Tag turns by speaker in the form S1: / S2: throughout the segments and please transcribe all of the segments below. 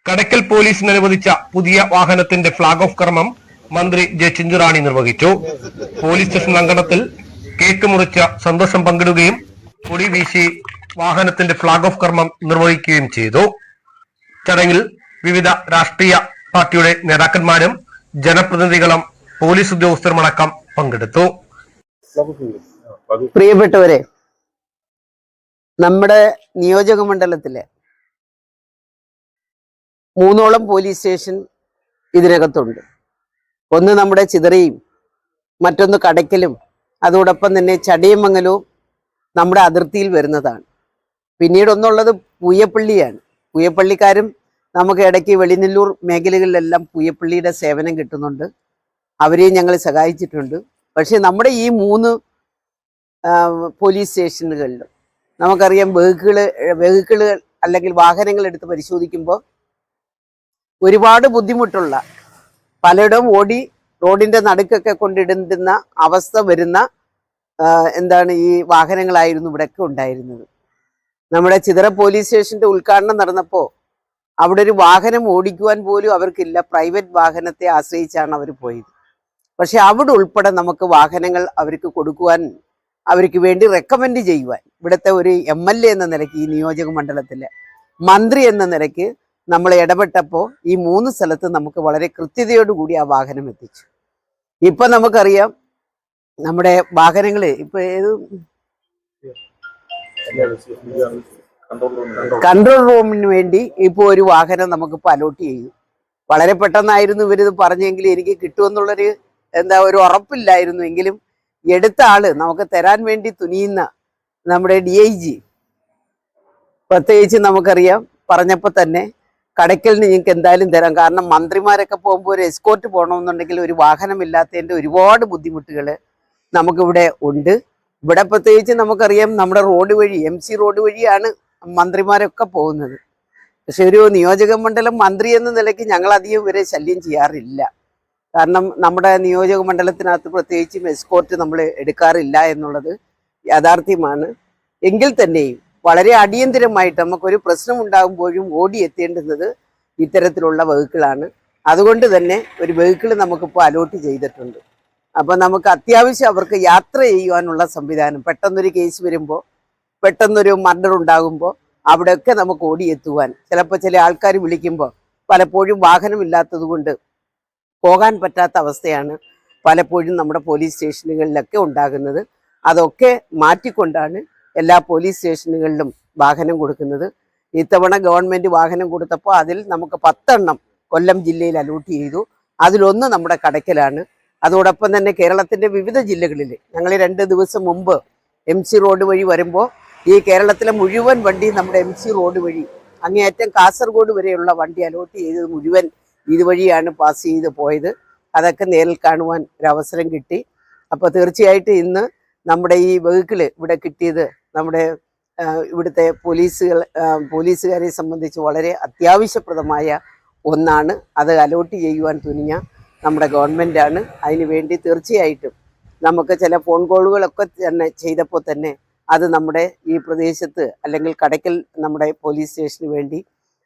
S1: കടയ്ക്കൽ പോലീസിന് അനുവദിച്ച പുതിയ വാഹനത്തിന്റെ ഫ്ളാഗ് ഓഫ് കർമ്മം മന്ത്രി ജെ ചിഞ്ചുറാണി നിർവഹിച്ചു. പോലീസ് സ്റ്റേഷൻ അങ്കണത്തിൽ കേക്ക് മുറിച്ച സന്തോഷം പങ്കിടുകയും കൊടി വീശി വാഹനത്തിന്റെ ഫ്ളാഗ് ഓഫ് കർമ്മം നിർവഹിക്കുകയും ചെയ്തു. ചടങ്ങിൽ വിവിധ രാഷ്ട്രീയ പാർട്ടിയുടെ നേതാക്കന്മാരും ജനപ്രതിനിധികളും പോലീസ് ഉദ്യോഗസ്ഥരുമടക്കം പങ്കെടുത്തു.
S2: പ്രിയപ്പെട്ടവരെ, നമ്മുടെ നിയോജക മണ്ഡലത്തിലെ 3ഓളം പോലീസ് സ്റ്റേഷൻ ഇതിനകത്തുണ്ട്. ഒന്ന് നമ്മുടെ ചിതറയും, മറ്റൊന്ന് കടയ്ക്കലും, അതോടൊപ്പം തന്നെ ചടിയമംഗലവും നമ്മുടെ അതിർത്തിയിൽ വരുന്നതാണ്. പിന്നീട് ഒന്നുള്ളത് പൂയപ്പള്ളിയാണ്. പൂയപ്പള്ളിക്കാരും നമുക്ക് ഇടയ്ക്ക് വെളിനെല്ലൂർ മേഖലകളിലെല്ലാം പൂയപ്പള്ളിയുടെ സേവനം കിട്ടുന്നുണ്ട്. അവരെയും ഞങ്ങൾ സഹായിച്ചിട്ടുണ്ട്. പക്ഷേ നമ്മുടെ ഈ 3 പോലീസ് സ്റ്റേഷനുകളിലും നമുക്കറിയാം, വെഹിക്കിളുകൾ അല്ലെങ്കിൽ വാഹനങ്ങൾ എടുത്ത് പരിശോധിക്കുമ്പോൾ ഒരുപാട് ബുദ്ധിമുട്ടുള്ള, പലയിടവും ഓടി റോഡിന്റെ നടുക്കൊക്കെ കൊണ്ടിടുന്ന അവസ്ഥ വരുന്ന ഈ വാഹനങ്ങളായിരുന്നു ഇവിടെയൊക്കെ ഉണ്ടായിരുന്നത്. നമ്മുടെ ചിതറ പോലീസ് സ്റ്റേഷന്റെ ഉദ്ഘാടനം നടന്നപ്പോൾ അവിടെ ഒരു വാഹനം ഓടിക്കുവാൻ പോലും അവർക്കില്ല. പ്രൈവറ്റ് വാഹനത്തെ ആശ്രയിച്ചാണ് അവർ പോയത്. പക്ഷെ അവിടെ ഉൾപ്പെടെ നമുക്ക് വാഹനങ്ങൾ അവർക്ക് കൊടുക്കുവാൻ, അവർക്ക് വേണ്ടി റെക്കമെൻഡ് ചെയ്യുവാൻ ഇവിടുത്തെ ഒരു MLA എന്ന നിലയ്ക്ക്, ഈ നിയോജക മണ്ഡലത്തിലെ മന്ത്രി എന്ന നിലയ്ക്ക് നമ്മൾ ഇടപെട്ടപ്പോൾ ഈ 3 സ്ഥലത്ത് നമുക്ക് വളരെ കൃത്യതയോടുകൂടി ആ വാഹനം എത്തിച്ചു. ഇപ്പൊ നമുക്കറിയാം, നമ്മുടെ വാഹനങ്ങൾ ഇപ്പൊ കൺട്രോൾ റൂമിന് വേണ്ടി ഇപ്പോൾ ഒരു വാഹനം നമുക്കിപ്പോൾ അലോട്ട് ചെയ്തു. വളരെ പെട്ടെന്നായിരുന്നു ഇവരിത് പറഞ്ഞെങ്കിൽ എനിക്ക് കിട്ടുമെന്നുള്ളൊരു ഒരു ഉറപ്പില്ലായിരുന്നു. എങ്കിലും എടുത്ത ആള് നമുക്ക് തരാൻ വേണ്ടി തുനിയുന്ന നമ്മുടെ DIG, പ്രത്യേകിച്ച് നമുക്കറിയാം, പറഞ്ഞപ്പോൾ തന്നെ കടയ്ക്കലിന് നിങ്ങൾക്ക് എന്തായാലും തരാം. കാരണം മന്ത്രിമാരൊക്കെ പോകുമ്പോൾ ഒരു എസ്കോർട്ട് പോകണമെന്നുണ്ടെങ്കിൽ ഒരു വാഹനമില്ലാത്തതിൻ്റെ ഒരുപാട് ബുദ്ധിമുട്ടുകൾ നമുക്കിവിടെ ഉണ്ട്. ഇവിടെ പ്രത്യേകിച്ച് നമുക്കറിയാം, നമ്മുടെ റോഡ് വഴി, MC റോഡ് വഴിയാണ് മന്ത്രിമാരൊക്കെ പോകുന്നത്. പക്ഷെ ഒരു നിയോജക മണ്ഡലം മന്ത്രി എന്ന നിലയ്ക്ക് ഞങ്ങളധികം ഇവരെ ശല്യം ചെയ്യാറില്ല. കാരണം നമ്മുടെ നിയോജക മണ്ഡലത്തിനകത്ത് പ്രത്യേകിച്ചും എസ്കോർട്ട് നമ്മൾ എടുക്കാറില്ല എന്നുള്ളത് യാഥാർത്ഥ്യമാണ്. എങ്കിൽ തന്നെയും വളരെ അടിയന്തിരമായിട്ട് നമുക്കൊരു പ്രശ്നം ഉണ്ടാകുമ്പോഴും ഓടിയെത്തേണ്ടുന്നത് ഇത്തരത്തിലുള്ള വെഹിക്കിളാണ്. അതുകൊണ്ട് തന്നെ ഒരു വെഹിക്കിൾ നമുക്കിപ്പോൾ അലോട്ട് ചെയ്തിട്ടുണ്ട്. അപ്പോൾ നമുക്ക് അത്യാവശ്യം അവർക്ക് യാത്ര ചെയ്യുവാനുള്ള സംവിധാനം, പെട്ടെന്നൊരു കേസ് വരുമ്പോൾ, പെട്ടെന്നൊരു മർഡർ ഉണ്ടാകുമ്പോൾ അവിടെയൊക്കെ നമുക്ക് ഓടിയെത്തുവാൻ, ചിലപ്പോൾ ചില ആൾക്കാർ വിളിക്കുമ്പോൾ പലപ്പോഴും വാഹനമില്ലാത്തത് കൊണ്ട് പോകാൻ പറ്റാത്ത അവസ്ഥയാണ് പലപ്പോഴും നമ്മുടെ പോലീസ് സ്റ്റേഷനുകളിലൊക്കെ ഉണ്ടാകുന്നത്. അതൊക്കെ മാറ്റിക്കൊണ്ടാണ് എല്ലാ പോലീസ് സ്റ്റേഷനുകളിലും വാഹനം കൊടുക്കുന്നത്. ഇത്തവണ ഗവൺമെൻറ് വാഹനം കൊടുത്തപ്പോൾ അതിൽ നമുക്ക് 10 എണ്ണം കൊല്ലം ജില്ലയിൽ അലോട്ട് ചെയ്തു. അതിലൊന്ന് നമ്മുടെ കടയ്ക്കലാണ്. അതോടൊപ്പം തന്നെ കേരളത്തിൻ്റെ വിവിധ ജില്ലകളിൽ ഞങ്ങൾ 2 ദിവസം മുമ്പ് MC റോഡ് വഴി വരുമ്പോൾ ഈ കേരളത്തിലെ മുഴുവൻ വണ്ടി നമ്മുടെ MC റോഡ് വഴി അങ്ങേയറ്റം കാസർഗോഡ് വരെയുള്ള വണ്ടി അലോട്ട് ചെയ്തത് മുഴുവൻ ഇതുവഴിയാണ് പാസ് ചെയ്ത് പോയത്. അതൊക്കെ നേരിൽ കാണുവാൻ ഒരവസരം കിട്ടി. അപ്പോൾ തീർച്ചയായിട്ടും ഇന്ന് നമ്മുടെ ഈ വെഹിക്കിള് ഇവിടെ കിട്ടിയത് നമ്മുടെ ഇവിടുത്തെ പോലീസുകാരെ സംബന്ധിച്ച് വളരെ അത്യാവശ്യപ്രദമായ ഒന്നാണ്. അത് അലോട്ട് ചെയ്യുവാൻ തുനിഞ്ഞ നമ്മുടെ ഗവൺമെൻറ്റാണ്. അതിന് വേണ്ടി തീർച്ചയായിട്ടും നമുക്ക് ചില ഫോൺ കോളുകളൊക്കെ തന്നെ ചെയ്തപ്പോൾ തന്നെ അത് നമ്മുടെ ഈ പ്രദേശത്ത് അല്ലെങ്കിൽ കടയ്ക്കൽ നമ്മുടെ പോലീസ് സ്റ്റേഷന് വേണ്ടി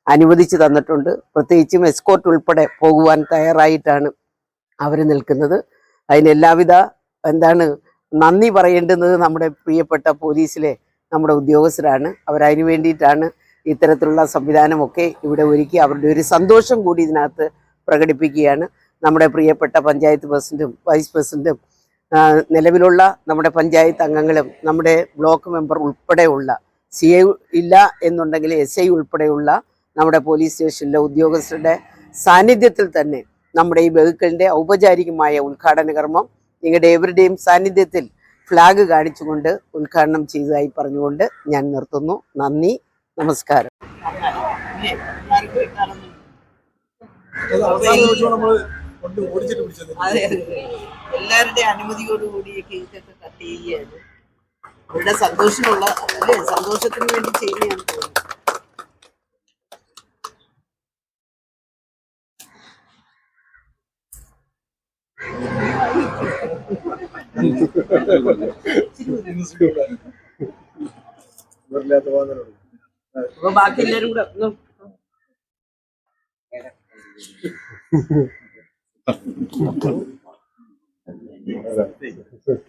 S2: അനുവദിച്ച് തന്നിട്ടുണ്ട്. പ്രത്യേകിച്ചും എസ്കോർട്ട് ഉൾപ്പെടെ പോകുവാൻ തയ്യാറായിട്ടാണ് അവർ നിൽക്കുന്നത്. അതിന് എല്ലാവിധ നന്ദി പറയേണ്ടുന്നത് നമ്മുടെ പ്രിയപ്പെട്ട പോലീസിലെ നമ്മുടെ ഉദ്യോഗസ്ഥരാണ്. അവരതിനു വേണ്ടിയിട്ടാണ് ഇത്തരത്തിലുള്ള സംവിധാനമൊക്കെ ഇവിടെ ഒരുക്കി അവരുടെ ഒരു സന്തോഷം കൂടി ഇതിനകത്ത് പ്രകടിപ്പിക്കുകയാണ്. നമ്മുടെ പ്രിയപ്പെട്ട പഞ്ചായത്ത് പ്രസിഡന്റും വൈസ് പ്രസിഡന്റും നിലവിലുള്ള നമ്മുടെ പഞ്ചായത്ത് അംഗങ്ങളും നമ്മുടെ ബ്ലോക്ക് മെമ്പർ ഉൾപ്പെടെയുള്ള CI ഇല്ല എന്നുണ്ടെങ്കിൽ SI ഉൾപ്പെടെയുള്ള നമ്മുടെ പോലീസ് സ്റ്റേഷനിലെ ഉദ്യോഗസ്ഥരുടെ സാന്നിധ്യത്തിൽ തന്നെ നമ്മുടെ ഈ വെഹിക്കിളിൻ്റെ ഔപചാരികമായ ഉദ്ഘാടന കർമ്മം നിങ്ങളുടെ എവരുടെയും സാന്നിധ്യത്തിൽ ഫ്ലാഗ് കാണിച്ചുകൊണ്ട് ഉദ്ഘാടനം ചെയ്തതായി പറഞ്ഞുകൊണ്ട് ഞാൻ നിർത്തുന്നു. നന്ദി, നമസ്കാരം. എല്ലാവരുടെ അനുമതിയോടുകൂടി കേക്കൊക്കെ കട്ട് ചെയ്യുകയാണ്. അവരുടെ സന്തോഷത്തിന് വേണ്ടി ചെയ്യുകയാണ് തോന്നുന്നു. ബാക്കി എല്ലാവരും കൂടെ
S3: Gracias.